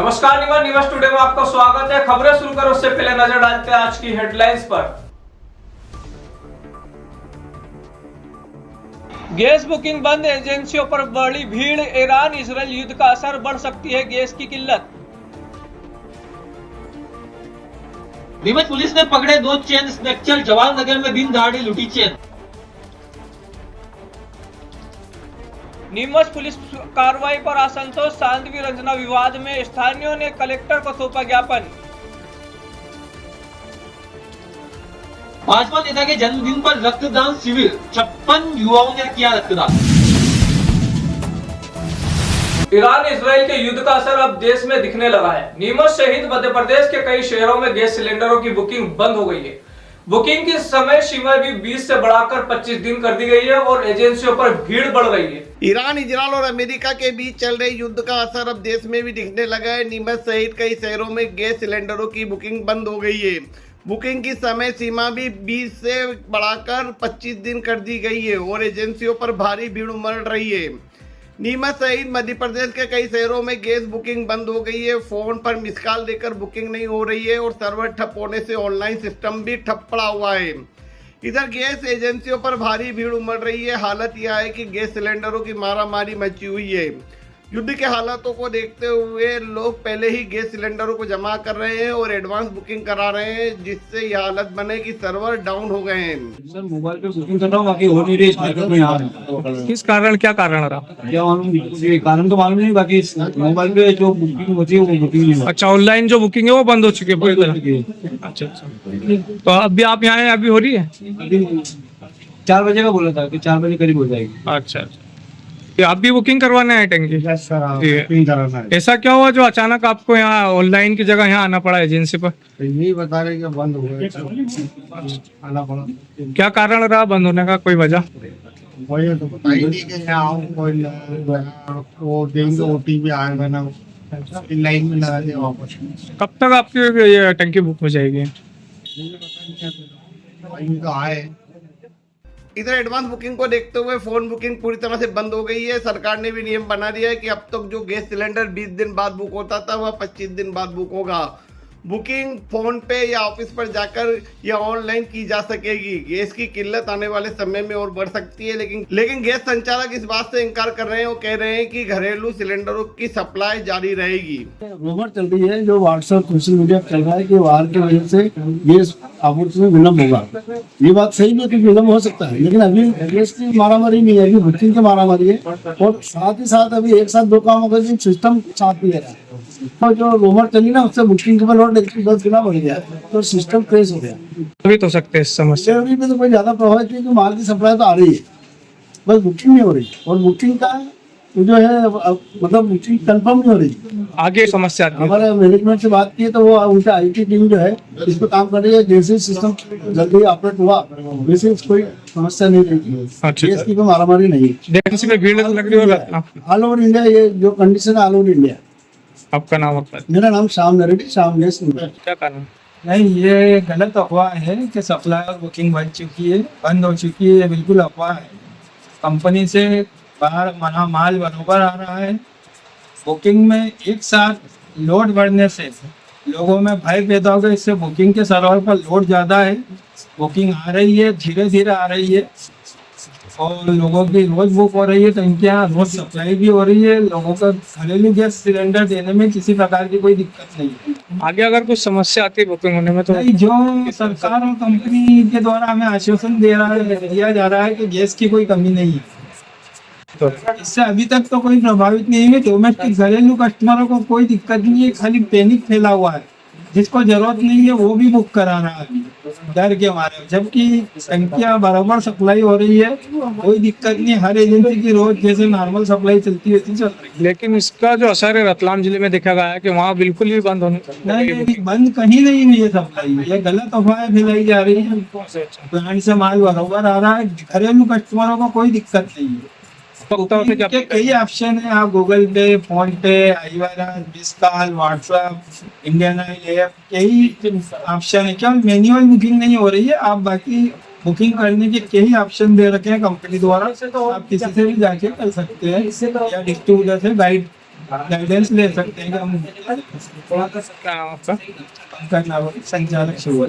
नमस्कार news today में आपका स्वागत है। खबरें शुरू करो उससे पहले नजर डालते हैं आज की हेडलाइंस पर। गैस बुकिंग बंद, एजेंसियों पर बढ़ी भीड़, ईरान इजराइल युद्ध का असर, बढ़ सकती है गैस की किल्लत। नीमच पुलिस ने पकड़े 2 चेन स्नैचर, जवाहर नगर में दिन दहाड़े लूटी चेन। नीमच पुलिस कार्रवाई पर असंतोष, साध्वी रंजना विवाद में स्थानीयों ने कलेक्टर को सौंपा ज्ञापन। भाजपा नेता के जन्मदिन पर रक्तदान शिविर, 56 युवाओं ने किया रक्तदान। ईरान इजराइल के युद्ध का असर अब देश में दिखने लगा है। नीमच सहित मध्य प्रदेश के कई शहरों में गैस सिलेंडरों की बुकिंग बंद हो गई है। बुकिंग की समय सीमा भी 20 से बढ़ाकर 25 दिन कर दी गई है और एजेंसियों पर भीड़ बढ़ रही है। ईरान, इजराइल और अमेरिका के बीच चल रहे युद्ध का असर अब देश में भी दिखने लगा है। नीमच सहित कई शहरों में गैस सिलेंडरों की बुकिंग बंद हो गई है। बुकिंग की समय सीमा भी 20 से बढ़ाकर 25 दिन कर दी गई है और एजेंसियों पर भारी भीड़ उमड़ रही है। नीमच सहित मध्य प्रदेश के कई शहरों में गैस बुकिंग बंद हो गई है। फोन पर मिस कॉल देकर बुकिंग नहीं हो रही है और सर्वर ठप होने से ऑनलाइन सिस्टम भी ठप पड़ा हुआ है। इधर गैस एजेंसियों पर भारी भीड़ उमड़ रही है। हालत यह है कि गैस सिलेंडरों की मारामारी मची हुई है। युद्ध के हालातों को देखते हुए लोग पहले ही गैस सिलेंडरों को जमा कर रहे हैं और एडवांस बुकिंग करा रहे हैं, जिससे यह हालत बने कि सर्वर डाउन हो गए हैं। सर मोबाइल पे बुकिंग कर रहा हूँ, बाकी हो नहीं रही इसमें यहाँ। किस कारण, क्या कारण रहा? क्या मालूम, ये कारण तो मालूम नहीं, बाकी मोबाइल पे जो बुकिंग होती है वो बुकिंग नहीं होती। अच्छा, ऑनलाइन जो बुकिंग है वो बंद हो चुकी है पूरी तरह। अच्छा, तो अभी आप यहाँ हैं, अभी हो रही है? अभी 4 बजे का बोला था कि 4 बजे करीब हो जाएगी। अच्छा, आप भी बुकिंग करवाने आए टंकी? बुकिंग कराना है। ऐसा क्या हुआ जो अचानक आपको यहाँ ऑनलाइन की जगह यहाँ आना पड़ा एजेंसी पर? यही बता रहे कि बंद हो गया, आना पड़ा। क्या कारण रहा बंद होने का, कोई वजह? वही तो पता ही नहीं कि यहाँ आऊँ, कोई वो देंगे OTP आएगा ना, लाइन में लगा दिया वापस। कब तक आपकी ये टंकी बुक हो जाएगी? तो आए। इधर एडवांस बुकिंग को देखते हुए फोन बुकिंग पूरी तरह से बंद हो गई है। सरकार ने भी नियम बना दिया है कि अब तक जो गैस सिलेंडर 20 दिन बाद बुक होता था वह 25 दिन बाद बुक होगा। बुकिंग फोन पे या ऑफिस पर जाकर या ऑनलाइन की जा सकेगी। गैस की किल्लत आने वाले समय में और बढ़ सकती है, लेकिन गैस संचालक इस बात से इनकार कर रहे हैं। वो कह रहे हैं कि घरेलू सिलेंडरों की सप्लाई जारी रहेगी। रूमर चल रही है, जो व्हाट्सएप सोशल मीडिया पर चल रहा है कि वार की वजह से गैस आपूर्ति में विलम्ब होगा। ये बात सही नहीं है कि विलम्ब हो सकता है, लेकिन अभी गैस की मारामारी नहीं है, अभी बुकिंग की मारामारी है। और साथ ही साथ अभी एक साथ 2 काम होगा, सिस्टम साथ नहीं है। और जो रूमर चली ना, उससे बुकिंग के 10 गुना बढ़ गया, तो सिस्टम क्रेज हो गया। अभी तो सकते हैं इस समस्या अभी तो कोई ज्यादा प्रभावित नहीं, माल की सप्लाई तो आ रही है, बस बुकिंग नहीं हो रही। और बुकिंग का जो है मतलब बुकिंग कंफर्म नहीं हो रही। आगे समस्या आती है। हमारे मैनेजमेंट से बात की तो वो उनका IT टीम जो है इस पर काम कर रही है। जैसे सिस्टम जल्दी ऑपरेट हुआ वैसे कोई समस्या नहीं रहेगी। अच्छा, गैस की कोई मारामारी नहीं। एजेंसी में भीड़ लग रही होगा ऑल ओवर इंडिया ये जो कंडीशन है, ऑल ओवर इंडिया। आपका नाम होता है? मेरा नाम श्याम नरेडी, श्याम गैस। क्या कारण? नहीं, ये गलत अफवाह है कि सप्लाई और बुकिंग बन चुकी है, बंद हो चुकी है। बिल्कुल अफवाह है। कंपनी से बाहर माल बराबर आ रहा है। बुकिंग में एक साथ लोड बढ़ने से लोगों में भय पैदा हो गया। इससे बुकिंग के सर्वर पर लोड ज़्यादा है। बुकिंग आ रही है, धीरे धीरे आ रही है और लोगों की रोज बुक हो रही है, तो इनके यहाँ रोज सप्लाई भी हो रही है। लोगों का घरेलू गैस सिलेंडर देने में किसी प्रकार की कोई दिक्कत नहीं है। आगे अगर कुछ समस्या आती है बुकिंग होने में तो? नहीं, जो सरकार और कंपनी के द्वारा हमें आश्वासन दिया जा रहा है कि गैस की कोई कमी नहीं है, तो इससे अभी तक तो कोई प्रभावित नहीं है। डोमेस्टिक घरेलू कस्टमरों को कोई दिक्कत नहीं है, खाली पैनिक फैला हुआ है। जिसको जरूरत नहीं है वो भी बुक करा रहा है डर के मारे, जबकि टंकियां बराबर सप्लाई हो रही है, कोई दिक्कत नहीं। हर एजेंसी की रोज जैसे नॉर्मल सप्लाई चलती है चल रही है। लेकिन इसका जो असर है रतलाम जिले में देखा गया है कि वहाँ बिल्कुल भी बंद होने नहीं, बंद कहीं नहीं हुई है सप्लाई। ये गलत अफवाहें फैलाई जा रही है। प्लांट से माल बराबर आ रहा है, घरेलू कस्टमरों को कोई दिक्कत नहीं है। के कई ऑप्शन है। आप गूगल पे, PhonePe, iWire, miss call, WhatsApp, Indian Oil app, कई ऑप्शन है। क्या मैनुअल बुकिंग नहीं हो रही है? आप बाकी बुकिंग करने के कई ऑप्शन दे रखे हैं कंपनी द्वारा, तो आप किसी से भी जाके कर सकते हैं या डिस्ट्रीब्यूटर से गाइड गाइडेंस ले सकते हैं कि हम थोड़ा कर सकते हैं आपका करना संचालक शुरू।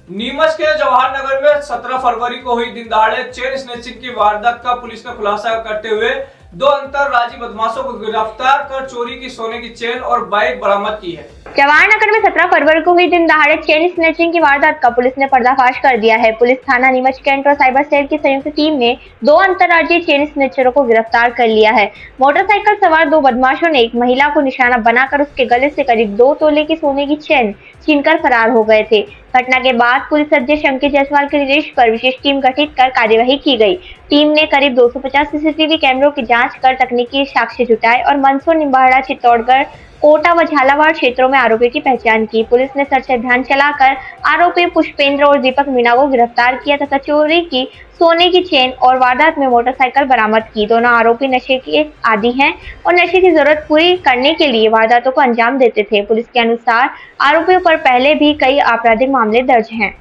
नीमच के जवाहर नगर में 17 फरवरी को हुई दिन दहाड़े चेन स्नैचिंग की वारदात का पुलिस ने खुलासा करते हुए 2 अंतरराज्यीय बदमाशों को गिरफ्तार कर चोरी की सोने की चेन और बाइक बरामद की है। जवाहर नगर में 17 फरवरी को हुई दिन दहाड़े चेन स्नैचिंग की वारदात का पुलिस ने पर्दाफाश कर दिया है। पुलिस थाना नीमच कैंट और साइबर सेल की संयुक्त टीम ने 2 अंतरराज्यीय चेन स्नैचरों को गिरफ्तार कर लिया है। मोटरसाइकिल सवार 2 बदमाशों ने एक महिला को निशाना बनाकर उसके गले से करीब 2 तोले की सोने की चेन छीनकर फरार हो गए थे। घटना के बाद पुलिस अध्यक्ष अंकित जायसवाल के निर्देश पर विशेष टीम गठित कर कार्यवाही की गई। टीम ने करीब 250 सीसीटीवी कैमरों की जांच कर तकनीकी साक्ष्य जुटाए और मंदसौर, निम्बाड़ा, चित्तौड़गढ़, कोटा व झालावाड़ क्षेत्रों में आरोपी की पहचान की। पुलिस ने सर्च अभियान चलाकर आरोपी पुष्पेंद्र और दीपक मीणा को गिरफ्तार किया तथा चोरी की सोने की चेन और वारदात में मोटरसाइकिल बरामद की। दोनों आरोपी नशे के आदी हैं और नशे की जरूरत पूरी करने के लिए वारदातों को अंजाम देते थे। पुलिस के अनुसार आरोपियों पर पहले भी कई आपराधिक मामले दर्ज हैं।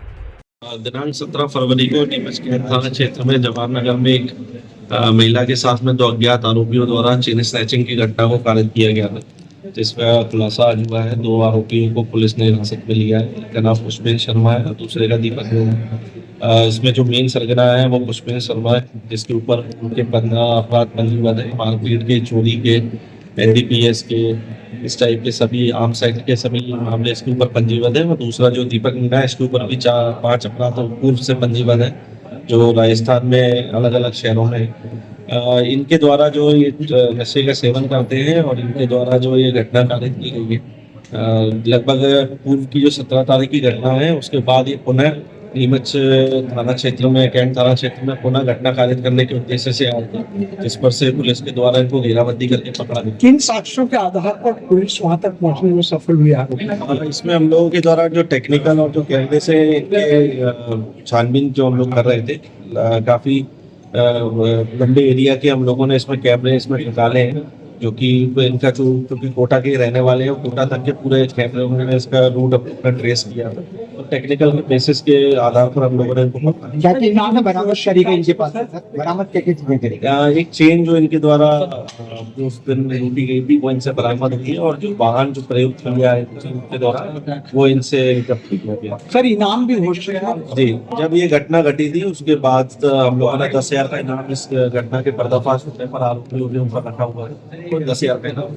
दिनांक 17 फरवरी को नीमच के थाना क्षेत्र में जवाहर नगर में एक महिला के साथ में 2 अज्ञात आरोपियों द्वारा चेन स्नैचिंग की घटना को कारित किया गया था, जिसमें खुलासा आज हुआ है। 2 आरोपियों को पुलिस ने हिरासत में लिया है। एक का नाम पुष्पेंद्र शर्मा है और दूसरे का दीपक मीणा है। इसमें जो मेन सरगना है वो पुष्पेंद्र शर्मा है, जिसके ऊपर उनके 15 अपराध पंजीबद्ध है, मारपीट के, चोरी के, NDPS के, इस टाइप के सभी आर्म्स एक्ट के सभी मामले इसके ऊपर पंजीबद्ध है। और दूसरा जो दीपक मीणा है, इसके ऊपर भी 4-5 अपराध पूर्व से पंजीबद्ध है, जो राजस्थान में अलग अलग शहरों में इनके द्वारा जो ये नशे का सेवन करते हैं और इनके द्वारा जो ये घटना कारित की गई है। लगभग पूर्व की जो 17 तारीख की घटना है, उसके बाद ये पुनः नीमच थाना क्षेत्र में, कैंट थाना क्षेत्र में पुनः घटना कारित करने के उद्देश्य से आए थे, जिस पर से पुलिस के द्वारा इनको घेराबंदी करके पकड़ा गया। किन साक्ष्यों के आधार पर पुलिस वहां तक पहुंचने में सफल हुई आरोपी? और इसमें हम लोगों के द्वारा जो टेक्निकल और जो कैमरे से छानबीन जो हम लोग कर रहे थे, काफी लंबे एरिया के हम लोगों ने इसमें कैमरे इसमें निकाले हैं, जो कि इनका क्योंकि कोटा के रहने वाले हैं, कोटा तक के पूरे कैमरे उन्होंने इसका रूट अपना ट्रेस किया था। तो टेक्निकल बेसिस के आधार पर हम लोगों ने इनको पकड़ा। क्या क्या नाम है बरामद करी गई इनके पास? बरामद क्या क्या चीजें करी गई? एक चेन जो इनके द्वारा उस दिन लूटी गई थी वो इनसे बरामद हुई है, और जो वाहन जो प्रयुक्त किया है इनके द्वारा वो इनसे जब्त किया गया। सर इनाम भी घोषित है जी, जब ये घटना घटी थी उसके बाद हम लोगों ने 10,000 का इनाम इस घटना के पर्दाफाश होने पर आरोपियों के ऊपर रखा हुआ है, तो 10,000 का इनाम।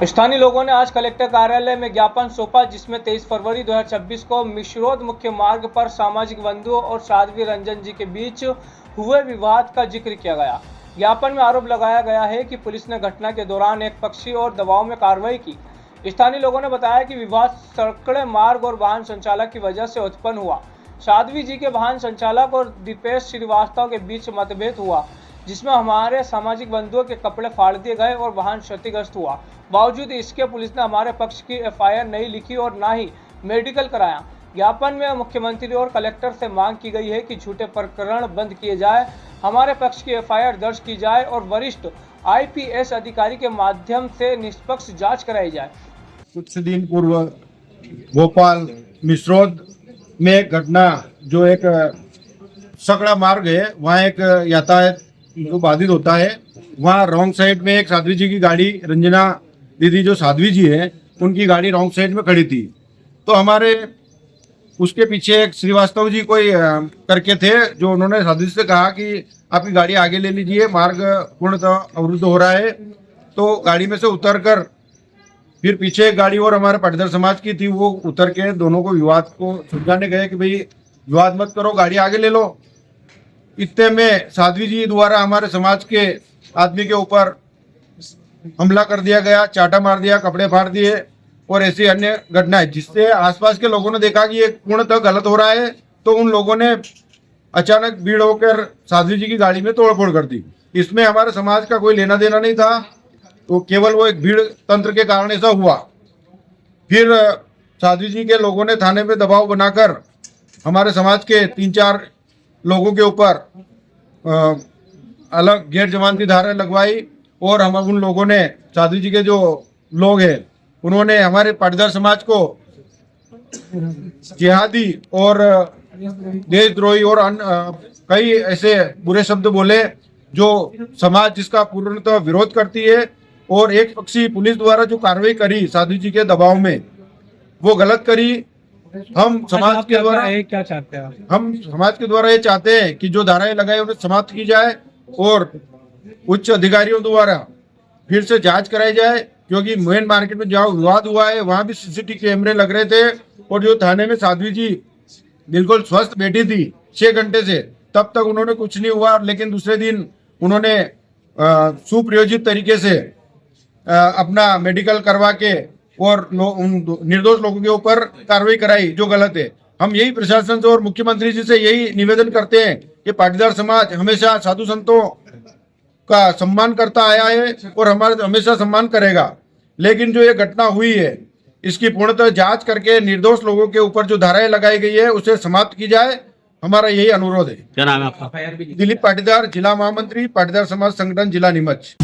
स्थानीय लोगों ने आज कलेक्टर कार्यालय में ज्ञापन सौंपा, जिसमें 23 फरवरी 2026 को मिश्रोद मुख्य मार्ग पर सामाजिक बंधुओं और साध्वी रंजन जी के बीच हुए विवाद का जिक्र किया गया। ज्ञापन में आरोप लगाया गया है कि पुलिस ने घटना के दौरान एक पक्षी और दबाव में कार्रवाई की। स्थानीय लोगों ने बताया कि विवाद सड़क मार्ग और वाहन संचालक की वजह से उत्पन्न हुआ। साध्वी जी के वाहन संचालक और दीपेश श्रीवास्तव के बीच मतभेद हुआ, जिसमें हमारे सामाजिक बंधुओं के कपड़े फाड़ दिए गए और वाहन क्षतिग्रस्त हुआ। बावजूद इसके पुलिस ने हमारे पक्ष की FIR नहीं लिखी और ना ही मेडिकल कराया। ज्ञापन में मुख्यमंत्री और कलेक्टर से मांग की गई है कि झूठे प्रकरण बंद किए जाए, हमारे पक्ष की FIR दर्ज की जाए और वरिष्ठ IPS अधिकारी के माध्यम से निष्पक्ष जांच कराई जाए। कुछ दिन पूर्व भोपाल मिश्रोद में एक घटना, जो एक सकड़ा मार्ग है, वहाँ एक यातायात जो बाधित होता है, वहाँ रॉन्ग साइड में एक साध्वी जी की गाड़ी, रंजना दीदी जो साध्वी जी है, उनकी गाड़ी रॉन्ग साइड में खड़ी थी। तो हमारे उसके पीछे एक श्रीवास्तव जी कोई करके थे, जो उन्होंने साध्वी से कहा कि आपकी गाड़ी आगे ले लीजिए, मार्ग पूर्णतः अवरुद्ध हो रहा है। तो गाड़ी में से उतर कर फिर पीछे एक गाड़ी और हमारे पाटीदार समाज की थी, वो उतर के दोनों को विवाद को सुलझाने गए कि भाई विवाद मत करो, गाड़ी आगे ले लो। इतने में साध्वी जी द्वारा हमारे समाज के आदमी के ऊपर हमला कर दिया गया, चाटा मार दिया, कपड़े फाड़ दिए और ऐसी अन्य घटनाएं, जिससे आसपास के लोगों ने देखा कि ये पूर्णतः गलत हो रहा है। तो उन लोगों ने अचानक भीड़ होकर साध्वी जी की गाड़ी में तोड़फोड़ कर दी। इसमें हमारे समाज का कोई लेना देना नहीं था, तो केवल वो एक भीड़ तंत्र के कारण ऐसा हुआ। फिर साध्वी जी के लोगों ने थाने में दबाव बनाकर हमारे समाज के 3-4 लोगों के ऊपर अलग गैर जमानती धारा लगवाई, और हम उन लोगों ने, साध्वी जी के जो लोग हैं, उन्होंने हमारे पाटीदार समाज को जिहादी और देशद्रोही और कई ऐसे बुरे शब्द बोले जो समाज जिसका पूर्णतः विरोध करती है। और एक पक्षी पुलिस द्वारा जो कार्रवाई करी साधु जी के दबाव में, वो गलत करी। हम समाज के द्वारा क्या चाहते हैं? हम समाज के द्वारा ये चाहते हैं कि जो धाराएं लगाए उन्हें समाप्त की जाए और उच्च अधिकारियों द्वारा फिर से जांच कराई जाए, क्योंकि मेन मार्केट में जहाँ विवाद हुआ है वहां भी सीसीटीवी कैमरे लग रहे थे और जो थाने में साध्वी जी बिल्कुल स्वस्थ बैठी थी 6 घंटे से, तब तक उन्होंने कुछ नहीं हुआ। लेकिन दूसरे दिन उन्होंने सुप्रयोजित तरीके से अपना मेडिकल करवा के और उन निर्दोष लोगों के ऊपर कार्रवाई कराई, जो गलत है। हम यही प्रशासन से और मुख्यमंत्री जी से यही निवेदन करते हैं कि पाटीदार समाज हमेशा साधु संतों का सम्मान करता आया है और हमारा हमेशा सम्मान करेगा। लेकिन जो ये घटना हुई है इसकी पूर्णतः जांच करके निर्दोष लोगों के ऊपर जो धाराएं लगाई गई है उसे समाप्त की जाए, हमारा यही अनुरोध है। क्या नाम है आपका? दिलीप पाटीदार, जिला महामंत्री, पाटीदार समाज संगठन, जिला नीमच।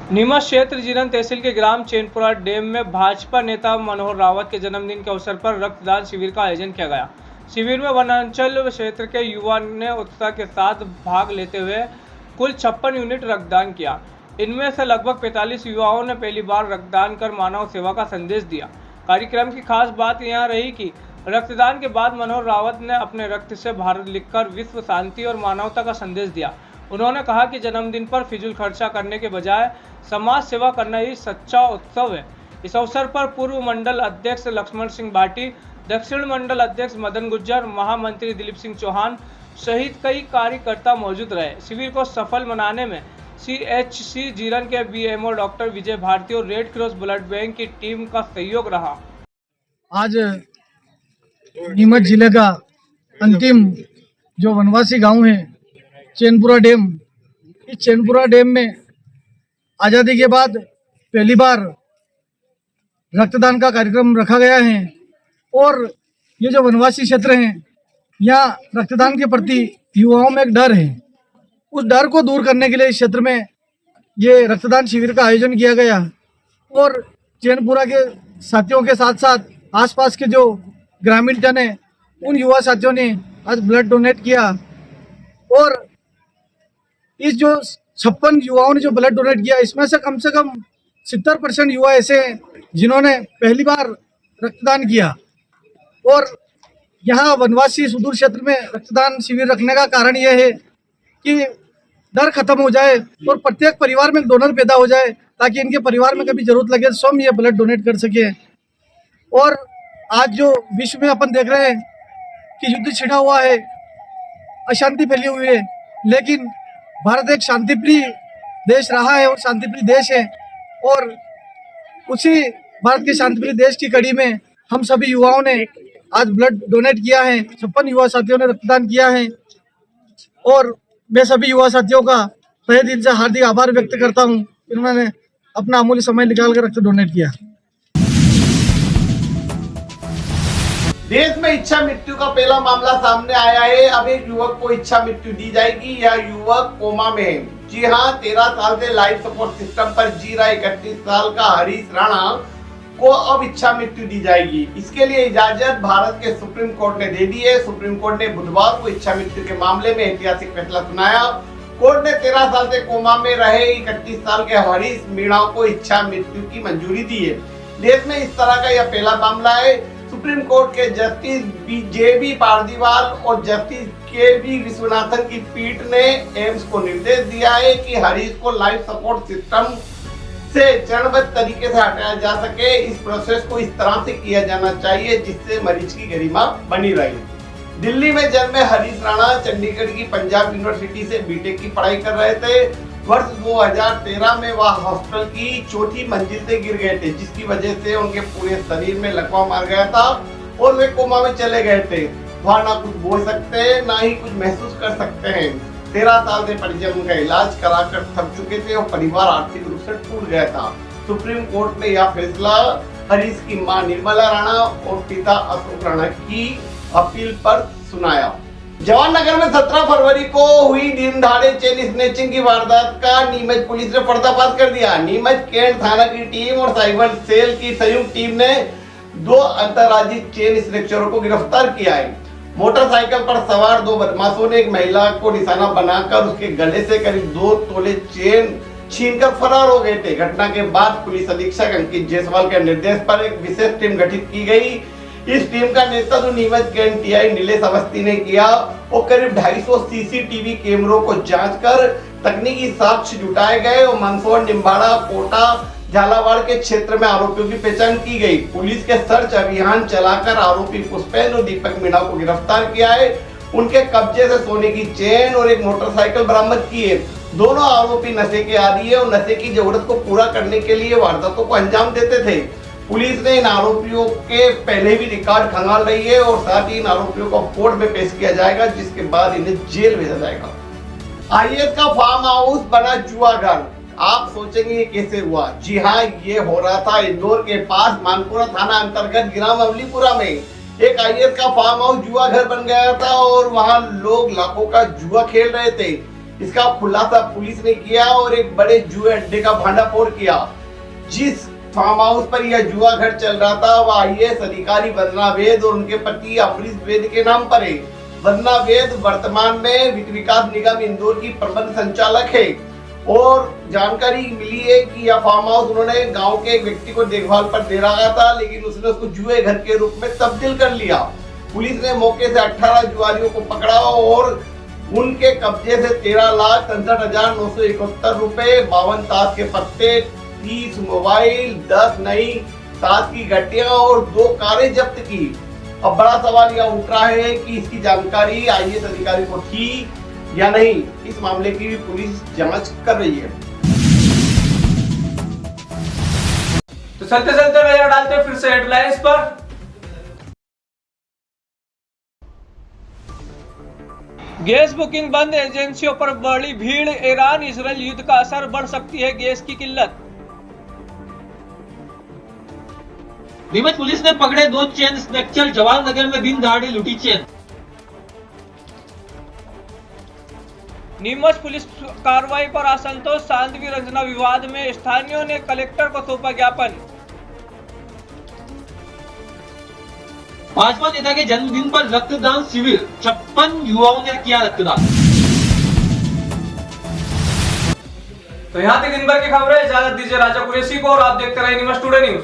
नीमच क्षेत्र जीरन तहसील के ग्राम चैनपुरा डैम में भाजपा नेता मनोहर रावत के जन्मदिन के अवसर पर रक्तदान शिविर का आयोजन किया गया। शिविर में वनांचल क्षेत्र के युवा ने उत्साह के साथ भाग लेते हुए कुल 56 यूनिट रक्तदान किया। इनमें से लगभग 45 युवाओं ने पहली बार रक्तदान कर मानव सेवा का संदेश दिया। कार्यक्रम की खास बात यह रही कि रक्तदान के बाद मनोहर रावत ने अपने रक्त से भारत लिखकर विश्व शांति और मानवता का संदेश दिया। उन्होंने कहा कि जन्मदिन पर फिजूल खर्चा करने के बजाय समाज सेवा करना ही सच्चा उत्सव है। इस अवसर पर पूर्व मंडल अध्यक्ष लक्ष्मण सिंह भाटी, दक्षिण मंडल अध्यक्ष मदन गुज्जर, महामंत्री दिलीप सिंह चौहान सहित कई कार्यकर्ता मौजूद रहे। शिविर को सफल बनाने में CHC जीरन के BMO डॉक्टर विजय भारती और रेड क्रॉस ब्लड बैंक की टीम का सहयोग रहा। आज नीमच जिले का अंतिम जो वनवासी गांव है चैनपुरा डैम, इस चैनपुरा डैम में आज़ादी के बाद पहली बार रक्तदान का कार्यक्रम रखा गया है। और ये जो वनवासी क्षेत्र हैं यहाँ रक्तदान के प्रति युवाओं में एक डर है, उस डर को दूर करने के लिए इस क्षेत्र में ये रक्तदान शिविर का आयोजन किया गया। और चैनपुरा के साथियों के साथ साथ आसपास के जो ग्रामीण जन हैं उन युवा साथियों ने आज ब्लड डोनेट किया। और इस जो 56 युवाओं ने जो ब्लड डोनेट किया, इसमें से कम 70% युवा ऐसे हैं जिन्होंने पहली बार रक्तदान किया। और यहाँ वनवासी सुदूर क्षेत्र में रक्तदान शिविर रखने का कारण यह है कि डर खत्म हो जाए और प्रत्येक परिवार में एक डोनर पैदा हो जाए, ताकि इनके परिवार में कभी जरूरत लगे तो स्वयं ये ब्लड डोनेट कर सके। और आज जो विश्व में अपन देख रहे हैं कि युद्ध छिड़ा हुआ है, अशांति फैली हुई है, लेकिन भारत एक शांतिप्रिय देश रहा है और शांतिप्रिय देश है। और उसी भारत के शांतिप्रिय देश की कड़ी में हम सभी युवाओं ने आज ब्लड डोनेट किया है। 56 युवा साथियों ने रक्तदान किया है और मैं सभी युवा साथियों का तहे दिल से हार्दिक आभार व्यक्त करता हूँ, इन्होंने अपना अमूल्य समय निकालकर रक्त डोनेट किया। देश में इच्छा मृत्यु का पहला मामला सामने आया है। अब एक युवक को इच्छा मृत्यु दी जाएगी। यह युवक कोमा में है। जी हां, 13 साल से लाइफ सपोर्ट सिस्टम पर जी रहा 31 साल का हरीश राणा को अब इच्छा मृत्यु दी जाएगी। इसके लिए इजाजत भारत के सुप्रीम कोर्ट ने दे दी है। सुप्रीम कोर्ट ने बुधवार को इच्छा मृत्यु के मामले में ऐतिहासिक फैसला सुनाया। कोर्ट ने 13 साल से कोमा में रहे 31 साल के हरीश मीणा को इच्छा मृत्यु की मंजूरी दी है। देश में इस तरह का यह पहला मामला है। सुप्रीम कोर्ट के जस्टिस JB पारदीवाल और जस्टिस KV विश्वनाथन की पीठ ने एम्स को निर्देश दिया है कि हरीश को लाइफ सपोर्ट सिस्टम से चरणबद्ध तरीके से हटाया जा सके। इस प्रोसेस को इस तरह से किया जाना चाहिए जिससे मरीज की गरिमा बनी रहे। दिल्ली में जन्मे हरीश राणा चंडीगढ़ की पंजाब यूनिवर्सिटी से बीटेक की पढ़ाई कर रहे थे। वर्ष 2013 में वह हॉस्टल की चौथी मंजिल से गिर गए थे, जिसकी वजह से उनके पूरे शरीर में लकवा मार गया था और वे कोमा में चले गए थे। वह ना कुछ बोल सकते हैं, ना ही कुछ महसूस कर सकते हैं। 13 साल से परिजन उनका इलाज कराकर थक चुके थे और परिवार आर्थिक रूप से टूट गया था। सुप्रीम कोर्ट ने यह फैसला हरीश की मां निर्मला राणा और पिता अशोक राणा की अपील पर सुनाया। जवाहरनगर में 17 फरवरी को हुई दिन दहाड़े चेन स्नैचिंग की वारदात का नीमच पुलिस ने पर्दाफाश कर दिया। नीमच कैंट थाना की टीम और साइबर सेल की संयुक्त टीम ने 2 अंतर्राज्यीय चेन स्नैचरों को गिरफ्तार किया है। मोटरसाइकिल पर सवार 2 बदमाशों ने एक महिला को निशाना बनाकर उसके गले से करीब 2 तोले चेन छीनकर फरार हो गए थे। घटना के बाद पुलिस अधीक्षक अंकित जायसवाल के निर्देश पर एक विशेष टीम गठित की गई। इस टीम का नेतृत्व नीमच के टीआई नीलेश अवस्थी ने किया और करीब 250 सीसीटीवी कैमरों को जांच कर तकनीकी साक्ष्य जुटाए गए और मंदसौर, निम्बाड़ा, कोटा, झालावाड़ के क्षेत्र में आरोपियों की पहचान की गई। पुलिस के सर्च अभियान चलाकर आरोपी पुष्पेंद्र और दीपक मीणा को गिरफ्तार किया है। उनके कब्जे से सोने की चेन और एक मोटरसाइकिल बरामद की है। दोनों आरोपी नशे के आदी है और नशे की जरूरत को पूरा करने के लिए वारदातों को अंजाम देते थे। पुलिस ने इन आरोपियों के पहले भी रिकॉर्ड खंगाल रही है और साथ ही इन आरोपियों को कोर्ट में पेश किया जाएगा, जिसके बाद इन्हें जेल भेजा जाएगा। आईएएस का फार्म हाउस बना जुआ घर। आप सोचेंगे ये कैसे हुआ? जी हाँ, ये हो रहा था इंदौर के पास मानपुरा थाना अंतर्गत ग्राम अवलीपुरा में। एक आईएएस का फार्म हाउस जुआ घर बन गया था और वहाँ लोग लाखों का जुआ खेल रहे थे। इसका खुलासा पुलिस ने किया और एक बड़े जुए अड्डे का भांडाफोड़ किया। जिस फार्म हाउस पर यह जुआ घर चल रहा था वह आईएएस अधिकारी वंदना वेद और उनके पति अमरीश वेद के नाम पर है। वंदना वेद वर्तमान में वित्त विकास निगम इंदौर की प्रबंध संचालक है और जानकारी मिली है कि यह फार्म हाउस उन्होंने गांव के एक व्यक्ति को देखभाल पर दे रखा था, लेकिन उसने उसको जुए घर के रूप में तब्दील कर लिया। पुलिस ने मौके से 18 जुआरियों को पकड़ा और उनके कब्जे से 13,63,971 रुपए, 52 ताश के पत्ते, 30 मोबाइल, 10 नई ताश की गट्टियां और 2 कारें जब्त की। अब बड़ा सवाल यह उठ रहा है कि इसकी जानकारी आईएएस अधिकारी को थी या नहीं। इस मामले की भी पुलिस जांच कर रही है। तो चलते चलते नजर डालते फिर से हेडलाइंस पर। गैस बुकिंग बंद, एजेंसियों पर बढ़ी भीड़, ईरान इजराइल युद्ध का असर, बढ़ सकती है गैस की किल्लत। नीमच पुलिस ने पकड़े 2 चेन स्नैचर, जवाहर नगर में दिन दहाड़े लूटी चेन। नीमच पुलिस कार्रवाई पर असंतोष, साध्वी रंजना विवाद में स्थानीयों ने कलेक्टर को सौंपा ज्ञापन। भाजपा नेता के जन्मदिन पर रक्तदान शिविर, 56 युवाओं ने किया रक्तदान। तो यहाँ तक दिन भर की खबरें। इजाजत दीजिए राजा कुरैशी को और आप देखते रहिए नीमच टुडे न्यूज।